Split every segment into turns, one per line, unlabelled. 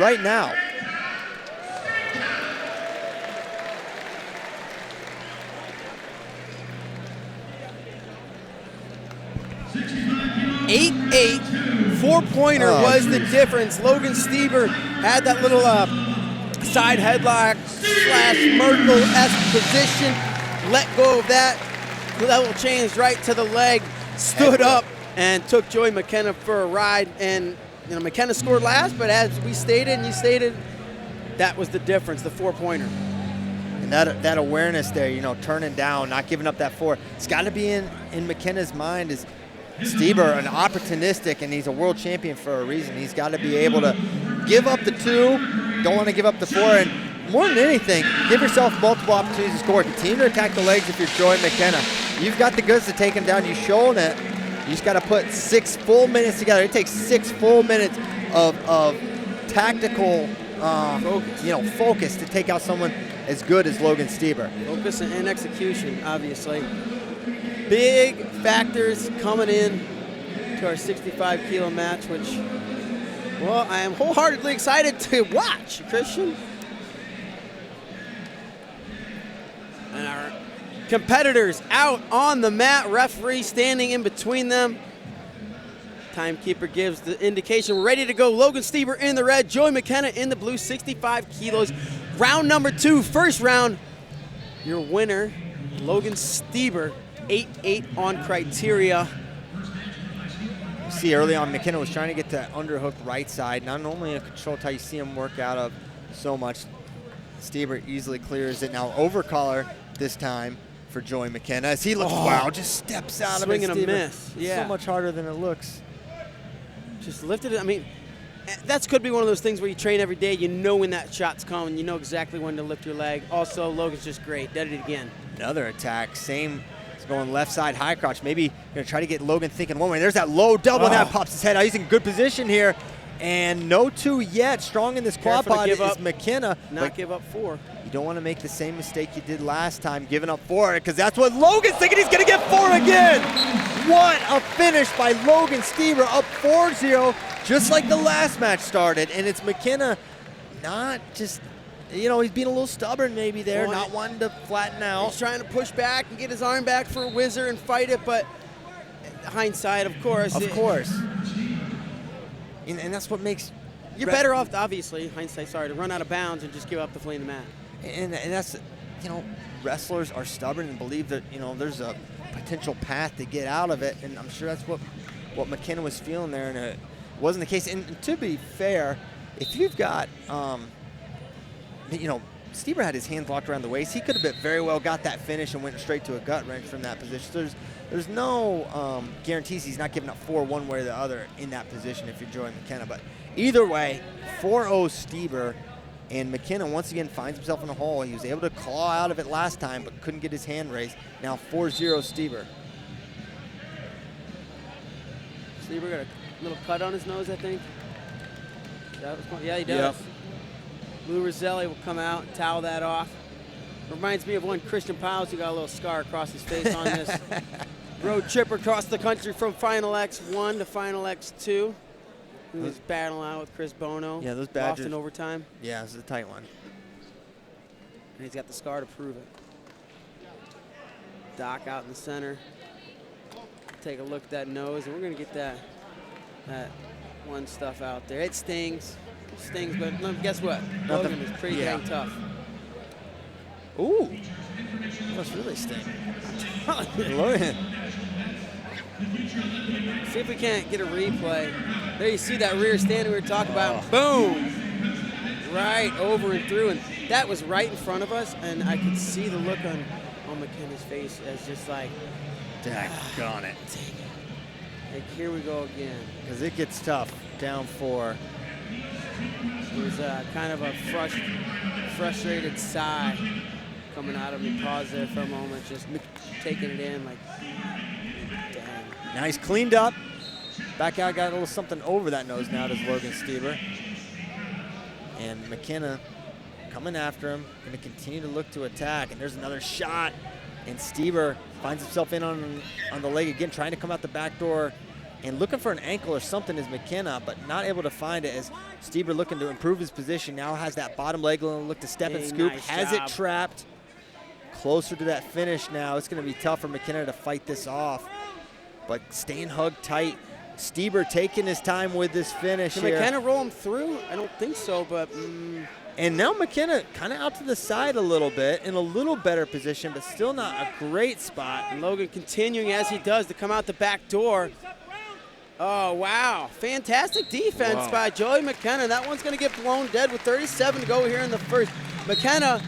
right now.
Eight, four-pointer was the difference. Logan Stieber had that little side headlock / Merkel-esque position. Let go of that. Level changed right to the leg. Stood up and took Joey McKenna for a ride. And McKenna scored last, but as we stated and you stated, that was the difference, the four-pointer.
And that awareness there, turning down, not giving up that four. It's got to be in McKenna's mind is Stieber, an opportunistic, and he's a world champion for a reason. He's got to be able to give up the two, don't want to give up the four, and more than anything, give yourself multiple opportunities to score. Continue to attack the legs if you're Joey McKenna. You've got the goods to take him down. You've shown it. You just got to put 6 full minutes together. It takes 6 full minutes of tactical focus to take out someone as good as Logan Stieber.
Focus and execution, obviously. Big factors coming in to our 65-kilo match, which, well, I am wholeheartedly excited to watch, Christian. And our competitors out on the mat, referee standing in between them. Timekeeper gives the indication we're ready to go. Logan Stieber in the red, Joey McKenna in the blue, 65 kilos. Round number 2, first round. Your winner, Logan Stieber, 8-8 on criteria.
You see early on, McKenna was trying to get that underhook right side. Not only a control tie, you see him work out of so much. Stieber easily clears it. Now overcaller this time for Joey McKenna as he looks, wow, just steps out of it.
Swing and a miss. Yeah.
So much harder than it looks.
Just lifted it. I mean, that could be one of those things where you train every day. You know when that shot's coming. You know exactly when to lift your leg. Also, Logan's just great. Did it again.
Another attack. Same. It's going left side high crotch. Maybe going to try to get Logan thinking one way. There's that low double. That pops his head out. He's in good position here. And no 2 yet. Strong in this quad pod is McKenna.
Not give up 4.
You don't want to make the same mistake you did last time, giving up 4, because that's what Logan's thinking. He's going to get 4 again. What a finish by Logan Stieber, up 4-0, just like the last match started. And it's McKenna not just, he's being a little stubborn maybe there, not wanting to flatten out.
He's trying to push back and get his arm back for a whizzer and fight it, but hindsight, of course.
Of course. And that's what makes...
You're better off, obviously, hindsight, to run out of bounds and just give up the flea in the mat.
And that's, wrestlers are stubborn and believe that, there's a potential path to get out of it. And I'm sure that's what McKenna was feeling there, and it wasn't the case. And to be fair, if you've got, Stieber had his hands locked around the waist. He could have very well got that finish and went straight to a gut wrench from that position. So there's no guarantees he's not giving up 4 one way or the other in that position if you're Joey McKenna. But either way, 4-0 Stieber, and McKenna once again finds himself in a hole. He was able to claw out of it last time, but couldn't get his hand raised. Now 4-0 Stieber.
Stieber got a little cut on his nose, I think. Yeah, he does. Yep. Lou Roselli will come out and towel that off. Reminds me of one Christian Piles who got a little scar across his face on this road trip across the country from Final X1 to Final X2. He was battling out with Chris Bono.
Yeah, those Badgers.
Lost in overtime.
Yeah, this is a tight one.
And he's got the scar to prove it. Doc out in the center. Take a look at that nose, and we're going to get that one stuff out there. It stings. Stings, but guess what? Logan is pretty dang tough.
Ooh, must really sting. Logan.
See if we can't get a replay. There you see that rear stand we were talking about. Boom! Right over and through, and that was right in front of us, and I could see the look on McKenna's face as just like,
daggone it.
Like, here we go again.
Because it gets tough, down 4.
It was kind of a frustrated sigh coming out of me. Pause there for a moment, just taking it in like, dang.
Now he's cleaned up. Back out, got a little something over that nose now, does Logan Stieber. And McKenna coming after him, going to continue to look to attack. And there's another shot. And Stieber finds himself in on the leg again, trying to come out the back door and looking for an ankle or something is McKenna, but not able to find it as Stieber looking to improve his position. Now has that bottom leg, look to step and scoop.
Nice
has
job.
it trapped. Closer to that finish now. It's going to be tough for McKenna to fight this off, but staying hugged tight. Stieber taking his time with this finish
Can
here.
McKenna roll him through? I don't think so, but...
And now McKenna kind of out to the side a little bit, in a little better position, but still not a great spot.
And Logan continuing as he does to come out the back door. Oh, wow. Fantastic defense by Joey McKenna. That one's going to get blown dead with 37 to go here in the first. McKenna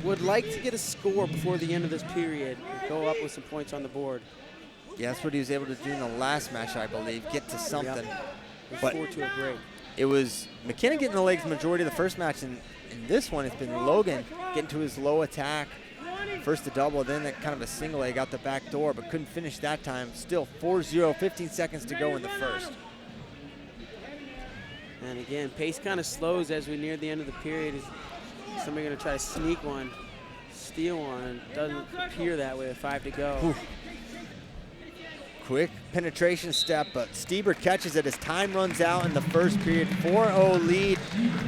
would like to get a score before the end of this period and go up with some points on the board.
Yeah, that's what he was able to do in the last match, I believe, get to something.
Yep.
But
4 to a break.
it was McKenna getting the legs the majority of the first match, and in this one it's been Logan getting to his low attack. First a double, then that kind of a single leg out the back door, but couldn't finish that time. Still 4-0, 15 seconds to go in the first.
And again, pace kind of slows as we near the end of the period. Is somebody going to try to sneak one, steal one? Doesn't appear that way with 5 to go.
Whew. Quick penetration step, but Stieber catches it as time runs out in the first period. 4-0 lead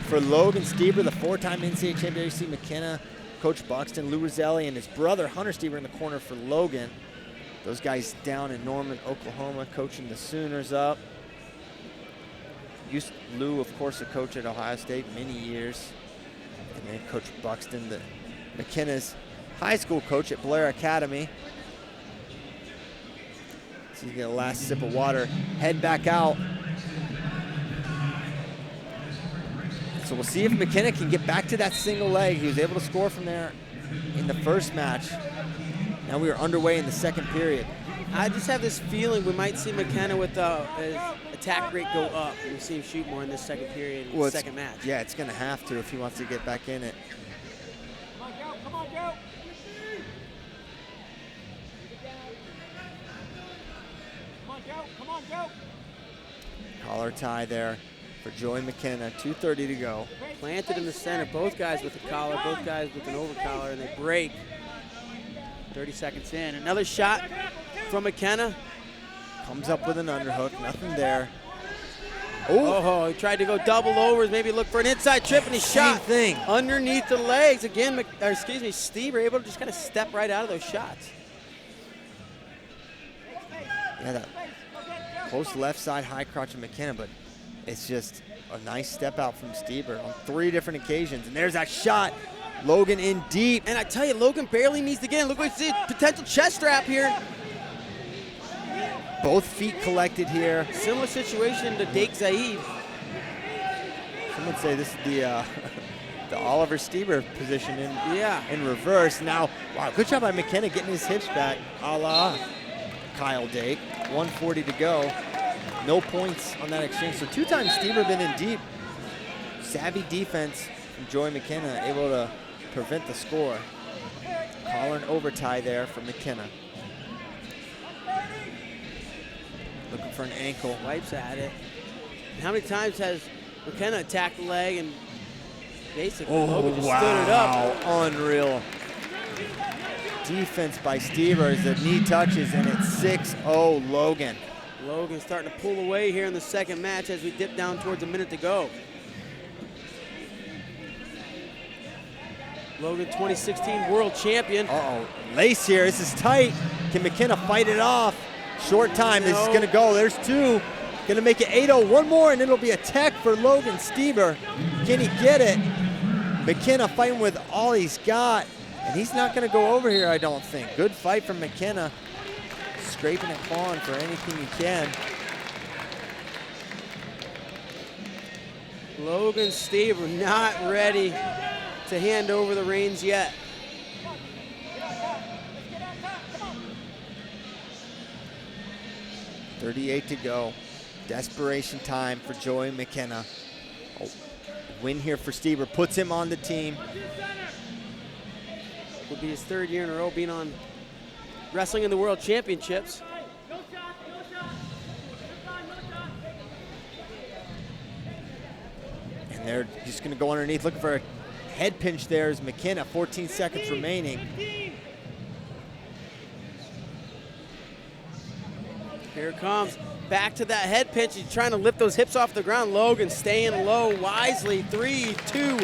for Logan Stieber, the 4-time NCAA TMWC McKenna. Coach Buxton, Lou Roselli, and his brother Hunter Stieber in the corner for Logan. Those guys down in Norman, Oklahoma, coaching the Sooners up. Lou, of course, a coach at Ohio State many years. And then Coach Buxton, the McKenna's high school coach at Blair Academy. So you get a last sip of water, head back out. So we'll see if McKenna can get back to that single leg. He was able to score from there in the first match. Now we are underway in the second period.
I just have this feeling we might see McKenna with his attack rate go up. We'll see him shoot more in this second period, in the second match.
Yeah, it's going to have to if he wants to get back in it.
Come on, Joe. Come on, Joe. Come on, Joe. Come on, Joe.
Collar tie there for Joey McKenna, 2:30 to go.
Planted in the center, both guys with a collar, both guys with an over collar, and they break. 30 seconds in. Another shot from McKenna.
Comes up with an underhook, nothing there.
Oh, he tried to go double overs, maybe look for an inside trip, and he shot
thing
underneath the legs. Again, Stieber able to just kind of step right out of those shots.
Yeah, that close left side high crotch of McKenna, but it's just a nice step out from Stieber on 3 different occasions. And there's that shot. Logan in deep.
And I tell you, Logan barely needs to get in. Look what you see, potential chest strap here.
Both feet collected here.
Similar situation to Dake Zaid.
Some would say this is the the Oliver Stieber position in reverse. Now, wow, good job by McKenna getting his hips back, a la Kyle Dake. 1:40 to go. No points on that exchange. So 2 times Stieber been in deep. Savvy defense from Joey McKenna, able to prevent the score. Collar and over tie there for McKenna. Looking for an ankle.
Wipes at it. And how many times has McKenna attacked the leg and basically Logan just stood it up?
Unreal. Defense by Stieber as the knee touches, and it's 6-0 Logan.
Logan starting to pull away here in the second match as we dip down towards a minute to go. Logan, 2016 world champion.
Uh-oh, lace here, this is tight. Can McKenna fight it off? Short time,
No.
This is gonna go, there's 2. Gonna make it 8-0, 1 more, and it'll be a tech for Logan Stieber. Can he get it? McKenna fighting with all he's got, and he's not gonna go over here, I don't think. Good fight from McKenna. Scraping and clawing for anything he can.
Logan Stieber not ready to hand over the reins yet.
.38 to go. Desperation time for Joey McKenna. Oh, win here for Stieber, puts him on the team.
Will be his 3rd year in a row being on wrestling in the World Championships.
And they're just gonna go underneath, looking for a head pinch there as McKenna, 14 seconds remaining.
Here it comes. Back to that head pinch. He's trying to lift those hips off the ground. Logan staying low wisely. 3, 2, 1.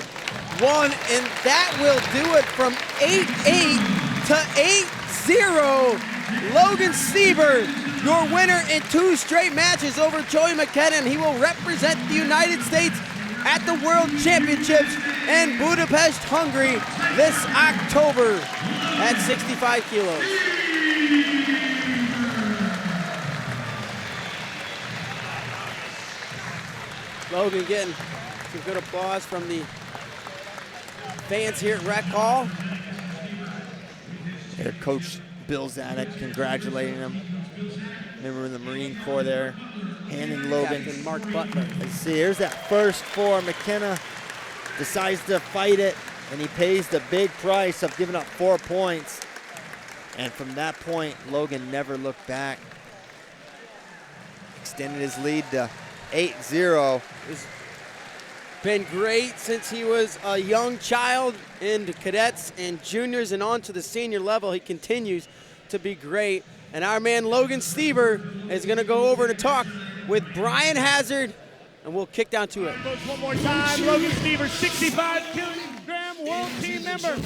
And that will do it from 8-8 to 8-0. Logan Stieber, your winner in 2 straight matches over Joey McKenna, and he will represent the United States at the World Championships in Budapest, Hungary this October at 65 kilos. Logan getting some good applause from the fans here at Rec Hall.
Their coach Bill Zanuck congratulating him. Remember in the Marine Corps there, handing Logan.
Captain Mark Butler.
Let's see, here's that first 4. McKenna decides to fight it, and he pays the big price of giving up 4 points. And from that point, Logan never looked back. Extended his lead to 8-0.
It's been great since he was a young child in the cadets and juniors and on to the senior level. He continues to be great. And our man Logan Stieber is going to go over to talk with Brian Hazard, and we'll kick down to it.
One more time, Logan Stieber, 65-kilogram world team member.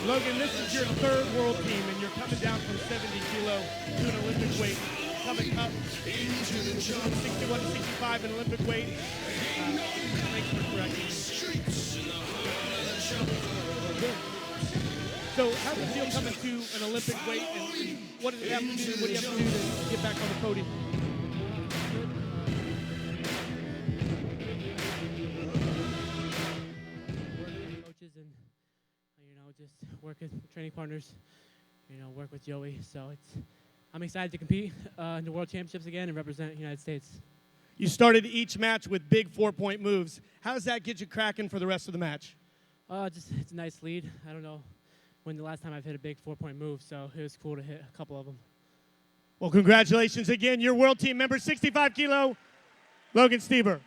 Logan, this is your 3rd world team, and you're coming down from 70 kilo to an Olympic weight, coming up from 61 to 65 in Olympic weight. Thanks for correcting me. So how does it feel coming to an Olympic weight, and what does it have to do? What do you have to do to get back on the podium?
Coaches and just work with training partners, work with Joey. So I'm excited to compete in the World Championships again and represent the United States.
You started each match with big 4-point moves. How does that get you cracking for the rest of the match?
It's a nice lead. I don't know when the last time I've hit a big 4-point move, so it was cool to hit a couple of them.
Well, congratulations again. Your world team member, 65 kilo, Logan Stieber.